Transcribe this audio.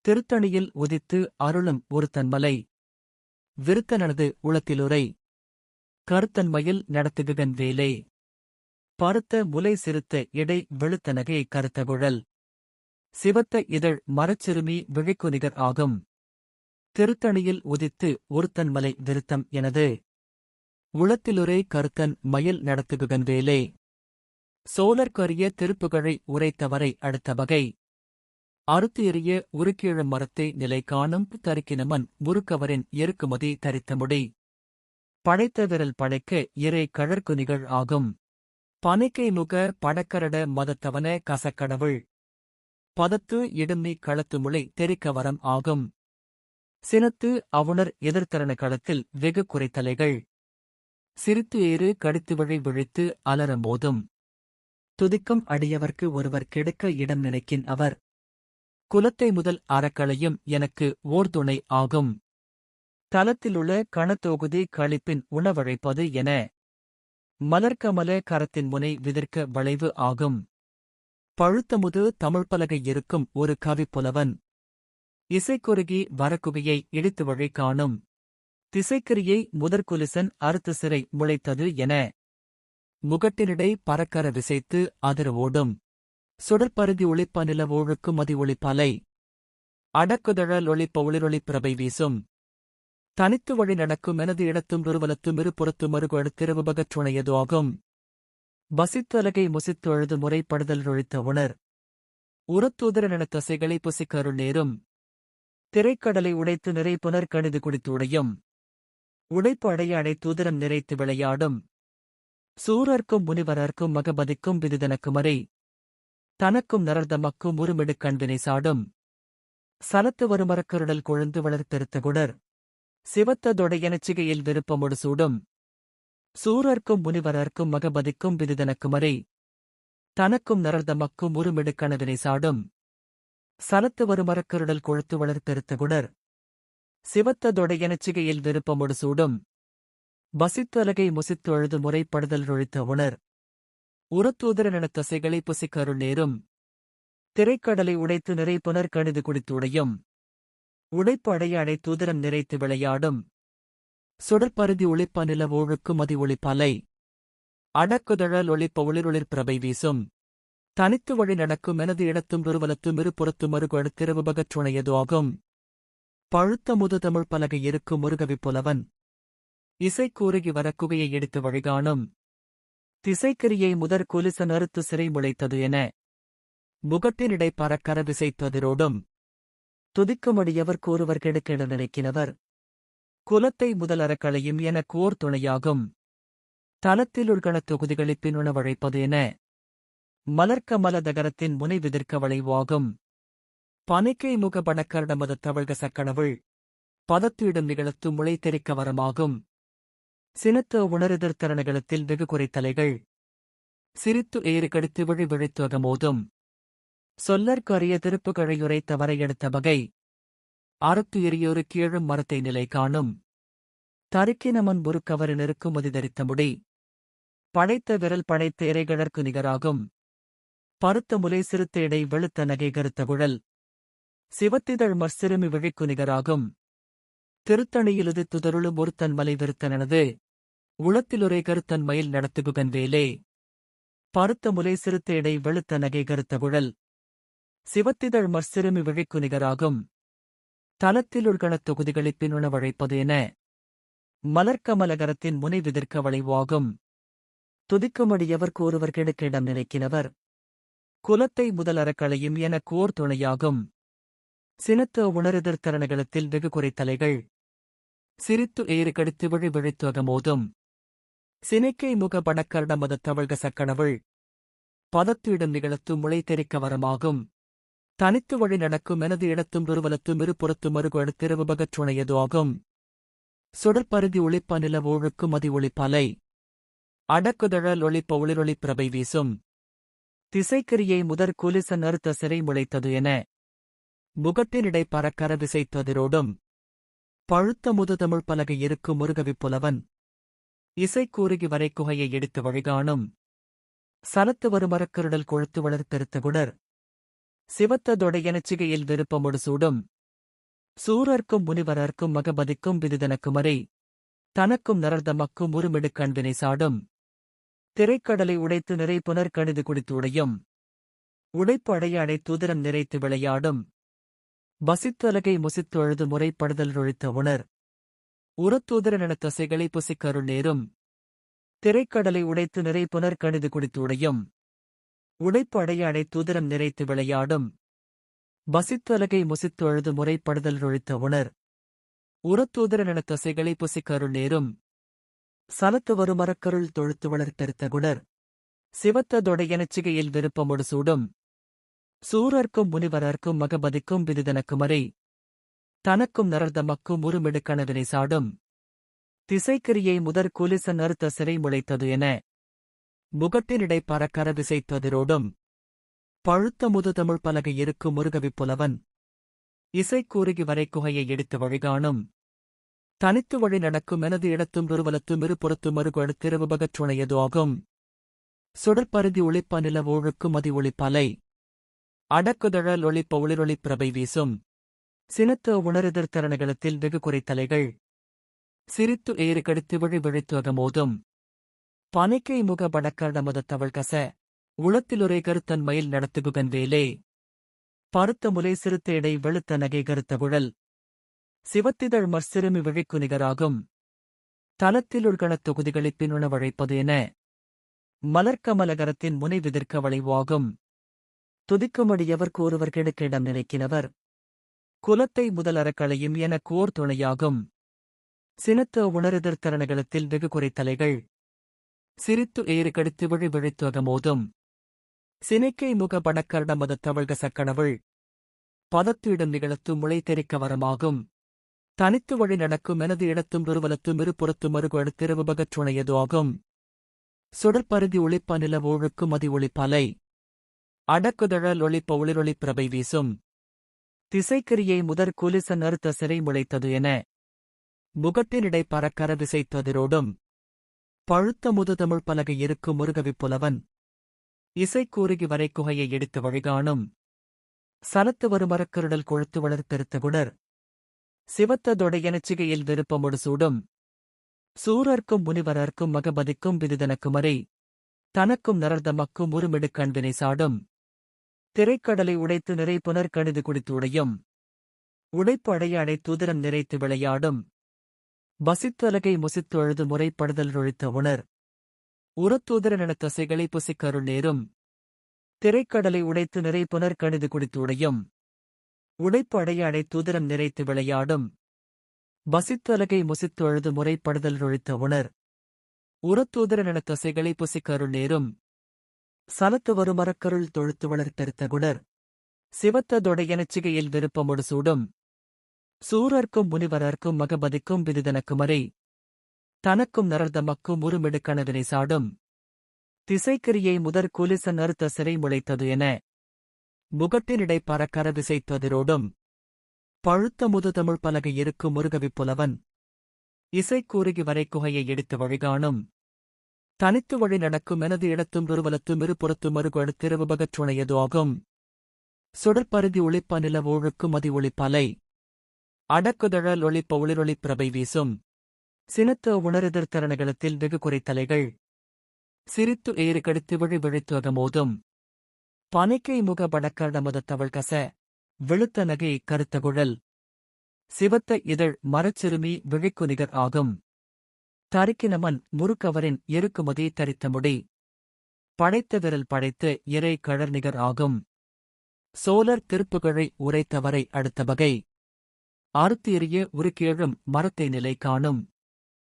திருத்தணியில் உதித்து அருளும் ஒருத்தன்மலை விருத்தனது உளத்திலுரை கருத்தன்மையில் நடத்துகுகன் வேலே பருத்த முலை சிறுத்த இடை வெளுத்தனகை கருத்தகுழல் சிவத்த இதழ் மரச்சிறுமி விழிக்குநிகர் ஆகும். திருத்தணியில் உதித்து ஒருத்தன்மலை விருத்தம் எனது உளத்திலுரை கருத்தன் மயில் நடத்துகுகன் வேலே சோழர்க்கரிய திருப்புகழை உரைத்தவரை அடுத்த வகை அறுத்து எறிய உருக்கீழும் மரத்தை நிலை காணும் தரிக்கினமன் முறுக்கவரின் எருக்குமதி தரித்த முடி படைத்த விரல் படைக்க இறை கழற்குநிகழ் ஆகும். பனைக்கை முக படக்கரட மதத்தவன கசக்கடவுள் பதத்து இடுமி களத்துமுளை தெரிக்கவரம் ஆகும். சினத்து அவுணர் எதிர்த்தரண களத்தில் வெகு குறைத்தலைகள் சிரித்து ஏறு கடித்துவழி விழித்து அலரம் மோதும். துதிக்கும் அடியவர்க்கு ஒருவர் கெடுக்க இடம் நினைக்கின் அவர் குலத்தை முதல் அறக்களையும் எனக்கு ஓர்துணை ஆகும். தலத்திலுள்ள கணத்தொகுதி களிப்பின் உணவழைப்பது என மலர்க்கமல கரத்தின் முனை விதிர்க்க வளைவு ஆகும். பழுத்தமுது தமிழ்ப்பலகை இருக்கும் ஒரு கவிப்புலவன் இசைக்குறுகி வரக்குகையை இடித்து வழி காணும். திசைக்கிரியை முதற்குலிசன் அறுத்து சிறை முளைத்தது என முகட்டினிடை பறக்கர விசைத்து அதிர ஓடும். சுடற்பருதி ஒளிப்ப நில ஒழுக்கு மதி ஒளிப்பலை அடக்குதழல் ஒளிப்ப ஒளிரொளிப் பிரபை வீசும். தனித்து வழி நடக்கும் எனது இடத்தும் துருவலத்தும் இருபுறத்து மறுகொழு திருவுபகற்றுணையது ஆகும். பசித்தலகை முசித்து அழுது முறைப்படுதல் ஒழித்த உணர் உரத்தூதர தசைகளை புசிக்கருள் நேரும். திரைக்கடலை உடைத்து நிறை புனர் கணிது குடித்து உடையும் உடைப்பு அடைய அடைத்தூதரம் நிறைத்து விளையாடும். சூரர்க்கும் முனிவரர்க்கும் மகபதிக்கும் விதிதனக்குமரை தனக்கும் நரர்தமக்கும் உருமிடு கண்வினை சாடும். சலத்து வருமரக்கருடல் கொழுந்து வளர்த்தெருத்த குடர் சிவத்ததொடையனச்சிகையில் விருப்பமொடு சூடும். சூரர்க்கும் முனிவரர்க்கும் மகபதிக்கும் விதிதனக்குமரை தனக்கும் நரர்தமக்கும் உருமிடு கணவினை சாடும். சலத்து வருமரக்கருடல் கொழுத்து வளர்த்தெருத்த குடர் சிவத்ததொடையனச்சிகையில் விருப்பமொடு சூடும். பசித்தலகை முசித்து அழுது முறைப்படுதல் ஒழித்த உணர் உரத்தூதர தசைகளை புசிக்கருள் நேரும். திரைக்கடலை உடைத்து நிறை புனர் கணிது குடித்து உடையும் உடைப்பு அடைய அடைத்தூதரம் நிறைத்து விளையாடும். சுடற்பருதி ஒளிப்ப நில ஒழுக்கு மதி ஒளிப்பலை அடக்குதழல் ஒளிப்ப ஒளிரொளிர் பிரபை வீசும். தனித்து வழி நடக்கும் எனது இடத்தும் துருவலத்தும் இருபுறத்து மறுகொழு திருவுபகற்றுணையது ஆகும். பழுத்த முது தமிழ் பலகை இருக்கும் முருகவிப்புலவன் இசைக்கூறுகி வரக்குகையை எடுத்து வழிகாணும். திசைக்கிரியை முதற் குலிசன் அறுத்து சிறை முளைத்தது என முகட்டினிடை பறக்கர விசைத்ததிரோடும். துதிக்குமடியவர் கூறுவர் கெடுக்கெட நினைக்கினவர் குலத்தை முதல் அறக்களையும் எனக்கு ஓர் துணையாகும். தலத்திலுள்கணத் தொகுதிகளிப் பின்னுணவழைப்பது என மலர்க்கமல தகரத்தின் முனை விதிர்க்க வளைவாகும். பனைக்கை முக பணக்கரடமத தவழ்க சக்கணவுள் பதத்தீடும் நிகழத்து முளை தெரிக்க வரமாகும். சினத்த உணரெதிர்த்தரணகளத்தில் வெகு குறைத்தலைகள் சிரித்து ஏறு கடித்து விழி விழித்து அகமோதும். சொல்லற்கு அறிய திருப்புகழையுரைத்த வரையெடுத்த வகை அறுத்து எரியோரு கீழும் மரத்தை நிலை காணும். தரிக்கினமன் முறுக்கவரின் இருக்குமதி தரித்த முடி படைத்த விரல் படைத்த இறைகழற்கு நிகராகும். பருத்த முலை சிறுத்த இடை வெளுத்த நகை கருத்த குழல் சிவத்திதழ் மற்சிறுமி விழிக்கு நிகராகும். திருத்தணியிலுது துதருளும் ஒருத்தன் மலை விருத்தனது உளத்திலுரை கருத்தன் மயில் நடத்துகுகன் வேலே பருத்த முலை சிறுத்த இடை வெளுத்த நகை கருத்த குழல் சிவத்திதழ் மற்சிறுமி விழிக்கு நிகராகும். தலத்திலுள்கணத் தொகுதிகளிப் பின்னுணவழைப்பது என மலர்க்கமலகரத்தின் முனை விதிர்க்க வளைவாகும். துதிக்குமடியவர் கூறுவர் கெடுக்கிடம் நினைக்கினவர் குலத்தை முதல் அறக்களையும் எனக்கு ஓர் துணையாகும். சினத்த உணரெதிர்த்தரணகளத்தில் வெகு குறைத்தலைகள் சிரித்து ஏறு கடித்து விழி விழித்து அகமோதும். சினைக்கை முக பணக்கரடமத தவழ்க சக்கணவுள் பதத்தீடும் நிகழத்து முளை தெரிக்க வரமாகும். தனித்து வழி நடக்கும் எனது இடத்தும் துருவலத்தும் இருபுறத்து மறுகொழு திருவுபகற்றுணையது ஆகும். சுடற்பருதி ஒளிப்ப நில ஒழுக்கு மதி ஒளிப்பலை அடக்குதழல் ஒளிப்ப ஒளிரொளிப் பிரபை வீசும். திசைக்கிரியை முதற் குலிசன் அறுத்த சிறை முளைத்தது என முகட்டினிடை பறக்கர விசைத்ததிரோடும். பழுத்த முது தமிழ் பலகை இருக்கும் முருகவிப்புலவன் இசைக்கூறுகி வரைக்குகையை எடுத்து வழிகாணும். சலத்து வருமரக்கருடல் கொழுத்து வளர்த்தெருத்த குடர் சிவத்த தொடையனச்சிகையில் விருப்பமொடு சூடும் சூரர்க்கும் முனிவரர்க்கும் மகபதிக்கும் விதிதனக்குமரை தனக்கும் நரர்தமக்கும் உருமிடுக்கண்வினை சாடும் திரைக்கடலை உடைத்து நிறை புனர் கணிது குடித்து உடையும் உடைப்பு அடைய அடைத்துதிரம் நிறைத்து விளையாடும் பசித்தலகை முசித்தொழுது முறைப்படுதல் ஒழித்த உணர் உரத்தூதரனெனத் தசைகளை புசிக்கருள் நேரும் திரைக்கடலை உடைத்து நிறை புனர் கணிது குடித்து உடையும் உடைப்பு அடைய அடைத்துதிரம் நிறைத்து விளையாடும் பசித்தலகை முசித்தொழுது முறைப்படுதல் ஒழித்த உணர் உரத்தூதரனெனத் தசைகளை புசிக்கருள் நேரும் சலத்து வருமரக்கருள் தொழுத்து வளர்த்தெடுத்த குணர் சிவத்த தொடையனச்சிகையில் விருப்பமொடு சூடும் சூரர்க்கும் முனிவரர்க்கும் மகபதிக்கும் விதிதனக்குமரை தனக்கும் நரர்தமக்கும் உருமிடுக்கணவினை சாடும் திசைக்கிரியை முதற் குலிச நறுத்த சிறை முளைத்தது என முகட்டினிடை பறக்கர விசைத்ததிரோடும் பழுத்த முது தமிழ் பலகை இருக்கும் முருகவிப்புலவன் இசைக்கூறுகி வரை குகையை எடுத்து வழிகாணும் தனித்து வழி நடக்கும் எனது இடத்தும் பெருவலத்தும் இருபுறத்தும் மறுகொழு திருவுபகற்றுணையது ஆகும் சுடற்பருதி ஒளிப்ப நில ஒழுக்கும் மதி ஒளிப்பலை அடக்குதழல் ஒளிப்ப ஒளிரொளிப் பிரபை வீசும் சினத்த உணருதற் தரணகளத்தில் வெகு குறைத்தலைகள் சிரித்து ஏறு கடித்து விழி விழித்து அகமோதும் பனைக்கை முக படக்கடமத தவள் கச உளத்திலுரை கருத்தன் மயில் நடத்துகுகன் வேலே பருத்த முலை சிறுத்த இடை வெளுத்த நகை கருத்த குழல் சிவத்திதழ் மற்சிறுமி விழிக்கு நிகராகும் தலத்திலுள்கணத் தொகுதிகளிப் பின்னுணவழைப்பது என மலர்க்கமலகரத்தின் முனை விதிர்க்க வளைவாகும் துதிக்குமடியவர் கூறுவர் கெடுக்கிடம் நினைக்கினவர் குலத்தை முதலறக்களையும் என கோர் துணையாகும் சினத்த உணருதற் தரணகளத்தில் வெகு குறைத்தலைகள் சிரித்து ஏறு கடித்து விழி விழித்து அகமோதும் சினைக்கை முக படக்கர்ணமத தவழ்க சக்கணவள் பதத்துயிடம் நிகழத்து முளை தெரிக்க வரமாகும் தனித்து வழி நடக்கும் எனது இடத்தும் பெருவலத்தும் இருபுறத்து மறுகொழு திருவுபகற்றுணையது ஆகும் சுடற்பருதி ஒளிப்ப நில ஒழுக்கும் மதி ஒளிப்பலை அடக்குதழல் ஒளிப்ப ஒளிரொளிப் பிரபை வீசும் திசைக்கிரியை முதற் குலிச நறுத்த சிறை முளைத்தது என முகட்டினிடை பறக்கர விசைத்ததிரோடும் பழுத்த முது தமிழ் பலகை இருக்கும் முருகவிப்புலவன் இசைக்கூறுகி வரை குகையை எடுத்து வழிகாணும் சலத்து வருமரக்கருடல் கொழுத்து வளர்த்தெடுத்த குணர் சிவத்த தொடையனச்சிகையில் விருப்பமொடு சூடும் சூரர்க்கும் முனிவரர்க்கும் மகபதிக்கும் விதிதனக்குமரை தனக்கும் நரர்தமக்கும் உருமிடுக்கண்வினை சாடும் திரைக்கடலை உடைத்து நிறை புனர் கணிது குடித்து உடையும் உடைப்பு அடைய அடைத்துதிரம் நிறைத்து விளையாடும் பசித்தலகை முசித்தொழுது முறைப்படுதல் ஒழித்த உணர் உரத்தூதரனெனத் தசைகளை புசிக்கருள் நேரும் திரைக்கடலை உடைத்து நிறை புனர் கணிது குடித்து உடையும் உடைப்பு அடைய அடைத்துதிரம் நிறைத்து விளையாடும் பசித்தலகை முசித்தொழுது முறைப்படுதல் ஒழித்த உணர் உரத்தூதரனெனத் தசைகளை புசிக்கருள் நேரும் சலத்து வருமரக்கருள் தொழுத்து வளர்த்தெடுத்த குணர் சிவத்த தொடையனச்சிகையில் விருப்பமொடு சூடும் சூரர்க்கும் முனிவரர்க்கும் மகபதிக்கும் விதிதனக்குமரை தனக்கும் நரர்தமக்கும் உருமிடுக்கணவினை சாடும் திசைக்கிரியை முதற் குலிச நறுத்த சிறை முளைத்தது என முகட்டினிடை பறக்கர விசைத்ததிரோடும் பழுத்த முது தமிழ் பலகை இருக்கும் முருகவிப்புலவன் இசைக்கூறுகி வரை குகையை எடுத்து வழிகாணும் தனித்து வழி நடக்கும் எனது இடத்தும் பெருவலத்தும் இருபுறத்தும் மறுகொழு திருவுபகற்றுணையது ஆகும் சுடற்பருதி ஒளிப்ப நில ஒழுக்கும் மதி ஒளிப்பலை அடக்குதழல் ஒளிப்ப ஒளிரொளிப் பிரபை வீசும் சினத்த உணருதற் தரணகளத்தில் வெகு குறைத்தலைகள் சிரித்து ஏறு கடித்து விழி விழித்து அகமோதும் பனைக்கை முக படக்கடமத தவள் கச வெளுத்த நகை கருத்த குழல் சிவத்த இதழ் மரச்சிறுமி விழிக்கு நிகர் ஆகும் தரிக்கினமன் முறுக்கவரின் எருக்குமதி தரித்த முடி படைத்த விரல் படைத்து இறை கழற் நிகர் ஆகும் சோழர் திருப்புகழை உரைத்தவரை அடுத்த வகை அறுத்து எறிய உருக்கேழும் மரத்தை நிலை காணும்